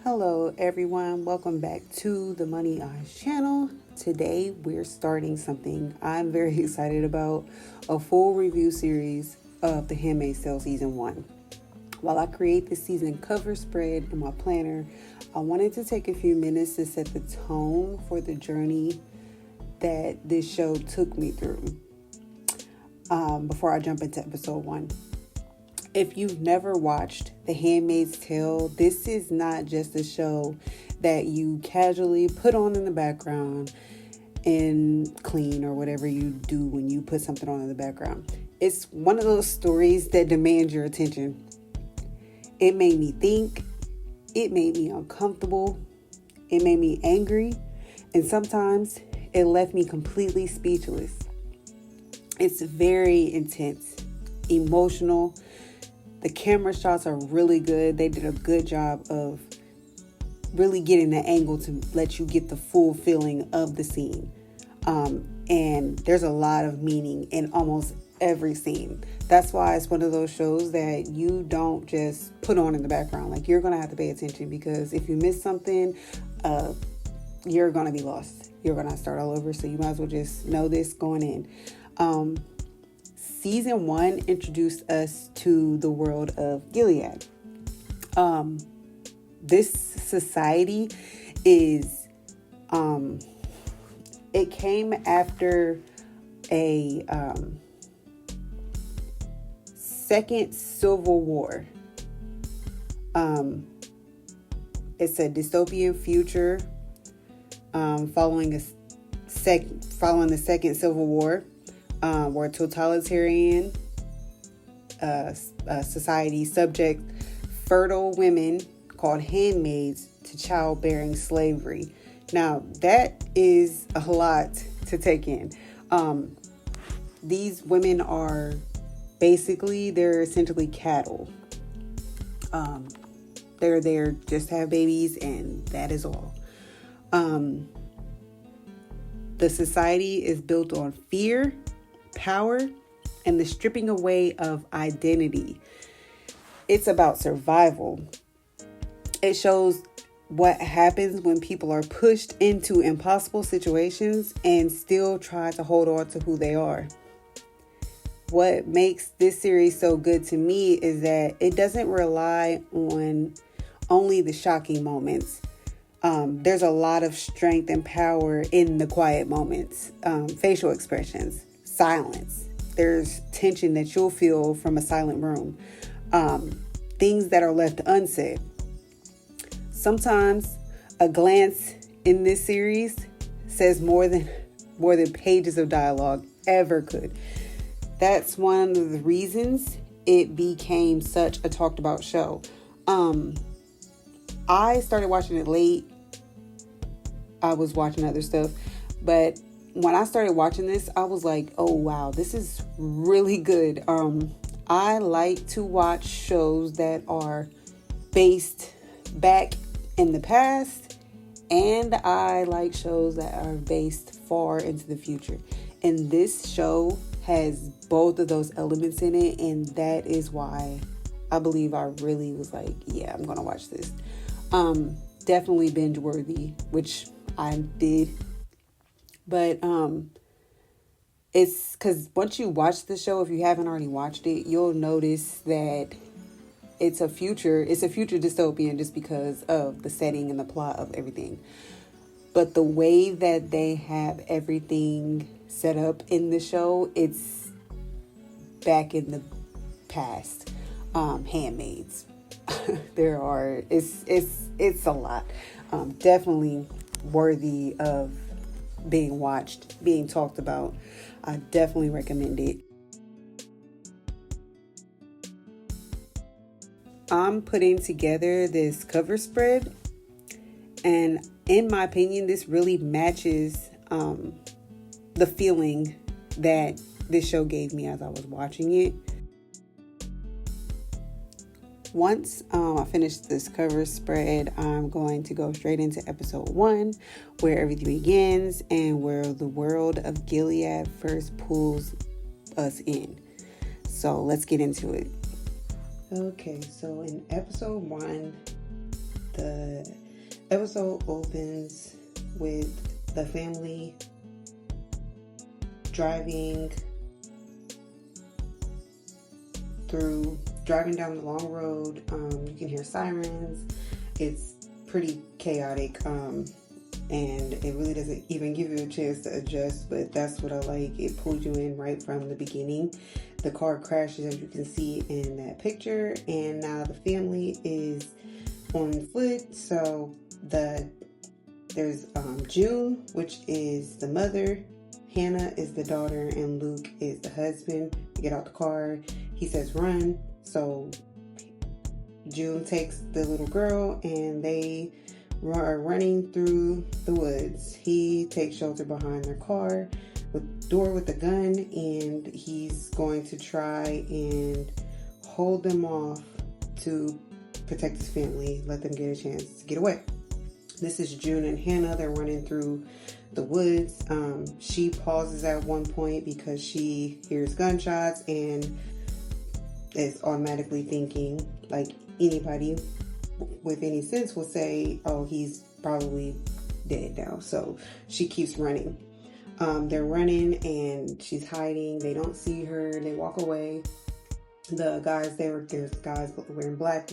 Hello everyone, welcome back to the Money Eyes channel. Today we're starting something I'm very excited about, a full review series of the Handmaid Season 1. While I create the season cover spread in my planner, I wanted to take a few minutes to set the tone for the journey that this show took me through before I jump into episode 1. If you've never watched The Handmaid's Tale, this is not just a show that you casually put on in the background and clean or whatever you do when you put something on in the background. It's one of those stories that demands your attention. It made me think, it made me uncomfortable, it made me angry, and sometimes it left me completely speechless. It's very intense, emotional. The camera shots are really good. They did a good job of really getting the angle to let you get the full feeling of the scene. And there's a lot of meaning in almost every scene. That's why it's one of those shows that you don't just put on in the background. Like, you're going to have to pay attention, because if you miss something, you're going to be lost. You're going to start all over. So you might as well just know this going in. Season 1 introduced us to the world of Gilead. This society is, it came after a second civil war. It's a dystopian future following the second civil war. Where totalitarian society subject fertile women called handmaids to childbearing slavery. Now, that is a lot to take in. These women are they're essentially cattle. They're there just to have babies, and that is all. The society is built on fear, power, and the stripping away of identity. It's about survival. It shows what happens when people are pushed into impossible situations and still try to hold on to who they are. What makes this series so good to me is that it doesn't rely on only the shocking moments. There's a lot of strength and power in the quiet moments, facial expressions, silence. There's tension that you'll feel from a silent room. Things that are left unsaid. Sometimes a glance in this series says more than pages of dialogue ever could. That's one of the reasons it became such a talked about show. I started watching it late. I was watching other stuff, but when I started watching this, I was like, oh, wow, this is really good. I like to watch shows that are based back in the past, and I like shows that are based far into the future. And this show has both of those elements in it, and that is why I believe I really was like, yeah, I'm going to watch this. Definitely binge worthy, which I did. But it's because once you watch the show, if you haven't already watched it, you'll notice that it's a future dystopian just because of the setting and the plot of everything. But the way that they have everything set up in the show, it's back in the past. Handmaids. It's a lot. Definitely worthy of being watched, being talked about. I definitely recommend it. I'm putting together this cover spread, and in my opinion, this really matches the feeling that this show gave me as I was watching it. Once I finish this cover spread, I'm going to go straight into episode 1, where everything begins and where the world of Gilead first pulls us in. So let's get into it. Okay, so in episode 1, The episode opens with the family driving down the long road. You can hear sirens. It's pretty chaotic, and it really doesn't even give you a chance to adjust, but that's what I like. It pulls you in right from the beginning. The car crashes, as you can see in that picture, and now the family is on foot. So there's June, which is the mother, Hannah is the daughter, and Luke is the husband. They get out the car. He says run, so June takes the little girl and they are running through the woods. He takes shelter behind their car with a gun, and he's going to try and hold them off to protect his family, let them get a chance to get away. This is June and Hannah. They're running through the woods. She pauses at one point because she hears gunshots and is automatically thinking, like anybody with any sense will say, oh, he's probably dead now. So she keeps running. They're running and she's hiding. They don't see her. They walk away. There's guys wearing black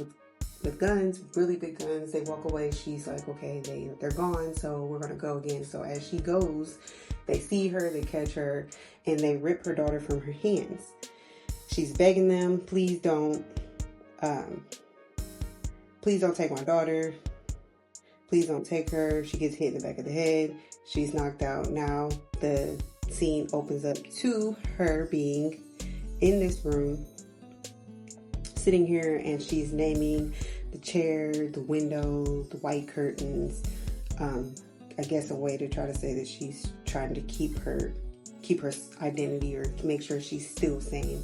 with guns, really big guns. They walk away. She's like, okay, they're gone, so we're gonna go again. So as she goes, they see her, they catch her, and they rip her daughter from her hands. She's begging them, please don't take my daughter. Please don't take her. She gets hit in the back of the head. She's knocked out. Now the scene opens up to her being in this room, sitting here, and she's naming the chair, the window, the white curtains. I guess a way to try to say that she's trying to keep her identity, or make sure she's still sane.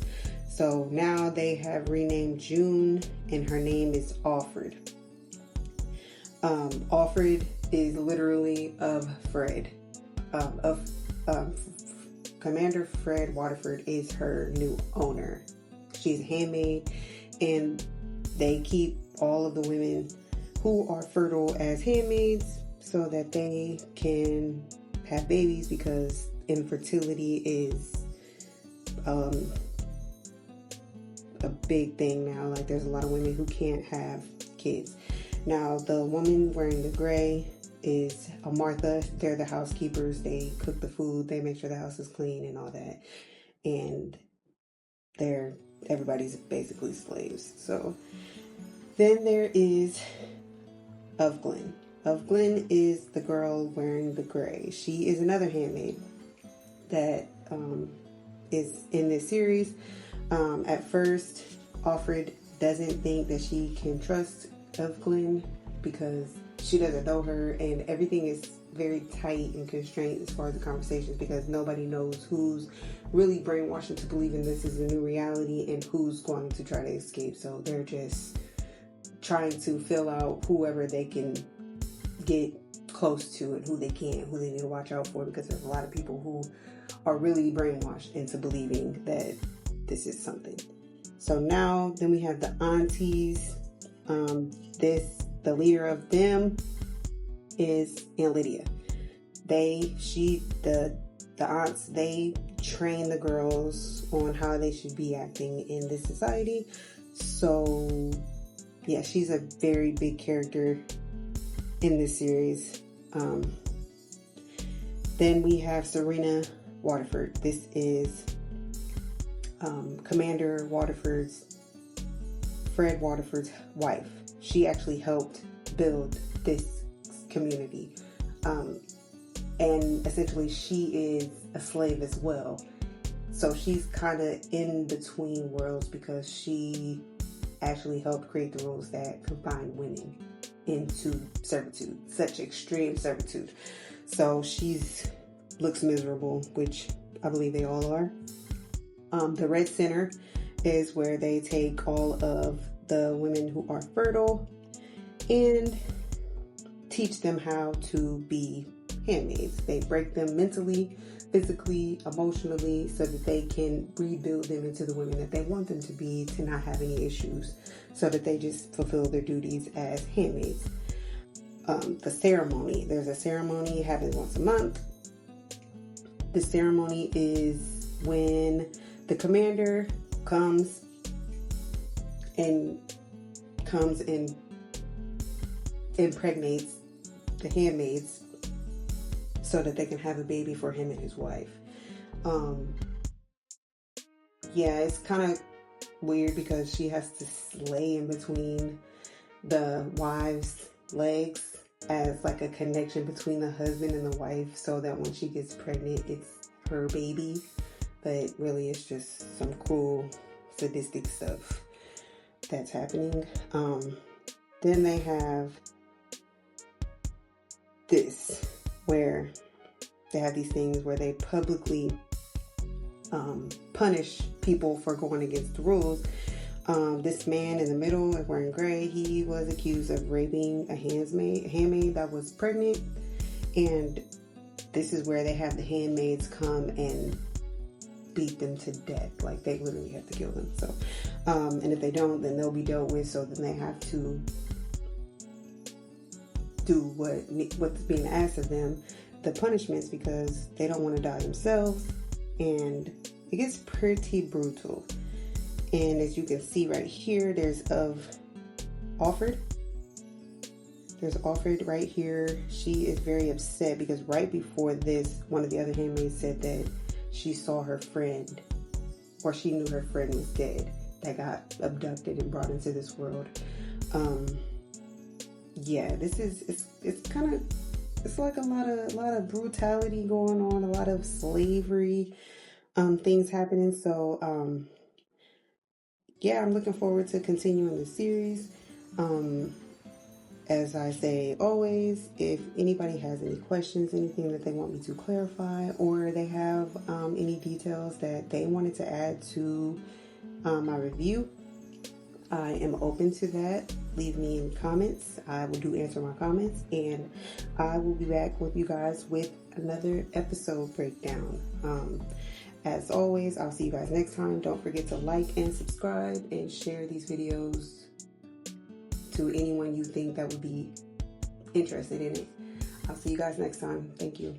So now they have renamed June, and her name is Alfred. Alfred is literally of Fred. Commander Fred Waterford is her new owner. She's a handmaid, and they keep all of the women who are fertile as handmaids so that they can have babies, because infertility is a big thing now. Like, there's a lot of women who can't have kids. Now, the woman wearing the gray is a Martha. They're the housekeepers. They cook the food. They make sure the house is clean and all that. And everybody's basically slaves. So then there is Of Glen. Of Glen is the girl wearing the gray. She is another handmaid that is in this series. At first, Alfred doesn't think that she can trust Of Glen because she doesn't know her, and everything is very tight and constrained as far as the conversations, because nobody knows who's really brainwashed into believing this is a new reality and who's going to try to escape. So they're just trying to fill out whoever they can get close to and who they can't, who they need to watch out for, because there's a lot of people who are really brainwashed into believing that this is something. So now then we have the aunties. The leader of them is Aunt Lydia. The aunts, they train the girls on how they should be acting in this society. So yeah, she's a very big character in this series. Then we have Serena Waterford. This is Commander Fred Waterford's wife. She actually helped build this community. And essentially she is a slave as well. So she's kind of in between worlds, because she actually helped create the rules that confine women into servitude, such extreme servitude. So looks miserable, which I believe they all are. The Red Center is where they take all of the women who are fertile and teach them how to be handmaids. They break them mentally, physically, emotionally, so that they can rebuild them into the women that they want them to be, to not have any issues, so that they just fulfill their duties as handmaids. the ceremony. There's a ceremony, it happens once a month. The ceremony is when the commander comes and impregnates the handmaids so that they can have a baby for him and his wife. Yeah, it's kind of weird because she has to lay in between the wife's legs as like a connection between the husband and the wife, so that when she gets pregnant, it's her baby. But really, it's just some cruel, sadistic stuff that's happening. Then they have this, where they have these things where they publicly punish people for going against the rules. This man in the middle, wearing gray, he was accused of raping a handmaid that was pregnant, and this is where they have the handmaids come and beat them to death. Like, they literally have to kill them. So, and if they don't, then they'll be dealt with. So then they have to do what's being asked of them, the punishments, because they don't want to die themselves, and it gets pretty brutal. And as you can see right here, there's Alfred. There's Alfred right here. She is very upset because right before this, one of the other handmaids said that she saw her friend, or she knew her friend was dead, that got abducted and brought into this world. Yeah, it's kind of, it's like a lot of brutality going on, a lot of slavery things happening. So yeah, I'm looking forward to continuing the series. As I say always, if anybody has any questions, anything that they want me to clarify, or they have any details that they wanted to add to my review, I am open to that. Leave me in comments. I will answer my comments, and I will be back with you guys with another episode breakdown. As always, I'll see you guys next time. Don't forget to like and subscribe and share these videos to anyone you think that would be interested in it. I'll see you guys next time. Thank you.